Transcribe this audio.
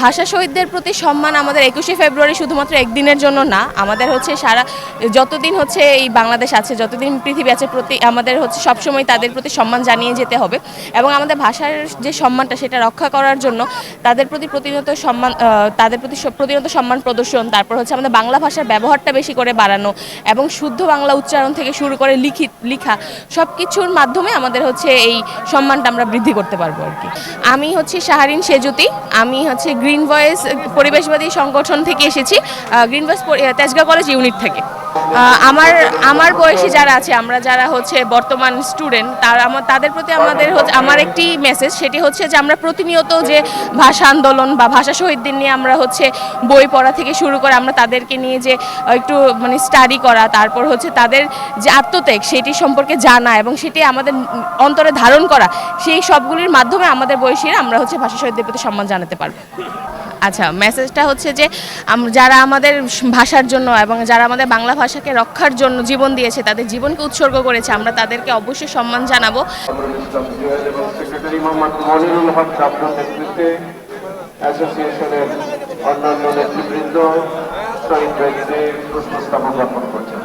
ভাষা শহীদদের প্রতি সম্মান আমাদের 21শে ফেব্রুয়ারি শুধুমাত্র একদিনের জন্য না, আমাদের হচ্ছে সারা যতদিন হচ্ছে এই বাংলাদেশ আছে, যতদিন পৃথিবী আছে, আমাদের হচ্ছে সবসময় তাদের প্রতি সম্মান জানিয়ে যেতে হবে এবং আমাদের ভাষার যে সম্মানটা সেটা রক্ষা করার জন্য তাদের প্রতি প্রতিনিয়ত সম্মান প্রদর্শন, তারপর হচ্ছে আমাদের বাংলা ভাষার ব্যবহারটা বেশি করে বাড়ানো এবং শুদ্ধ বাংলা উচ্চারণ থেকে শুরু করে লেখা সব কিছুর মাধ্যমে আমাদের হচ্ছে এই সম্মানটা আমরা বৃদ্ধি করতে পারবো আর কি। আমি হচ্ছে শাহরিন সেজুতি, আমি হচ্ছে গ্রিন ভয়েস পরিবেশবাদী সংগঠন থেকে এসেছি, green voice Tejgaon college unit থেকে। আমার বয়সী যারা আছে, আমরা যারা হচ্ছে বর্তমান স্টুডেন্ট, তাদের প্রতি আমার একটি মেসেজ, সেটি হচ্ছে যে আমরা প্রতিনিয়ত যে ভাষা আন্দোলন বা ভাষা শহীদদের নিয়ে আমরা হচ্ছে বই পড়া থেকে শুরু করে আমরা তাদেরকে নিয়ে যে একটু মানে স্টাডি করা, তারপর হচ্ছে তাদের যে আত্মত্যাগ সেটি সম্পর্কে জানা এবং সেটি আমাদের অন্তরে ধারণ করা, সেই সবগুলির মাধ্যমে আমাদের বয়সীরা আমরা হচ্ছে ভাষা শহীদদের প্রতি সম্মান জানাতে পারবো। আচ্ছা, মেসেজটা হচ্ছে যে যারা আমাদের ভাষার জন্য এবং যারা আমাদের বাংলা ভাষাকে রক্ষার জন্য জীবন দিয়েছে, তাদের জীবনকে উৎসর্গ করেছে, আমরা তাদেরকে অবশ্যই সম্মান জানাবো। অন্যান্য নেতৃবৃন্দ শহীদ ব্যক্তিদের পুষ্পস্তবক অর্পণ করছেন।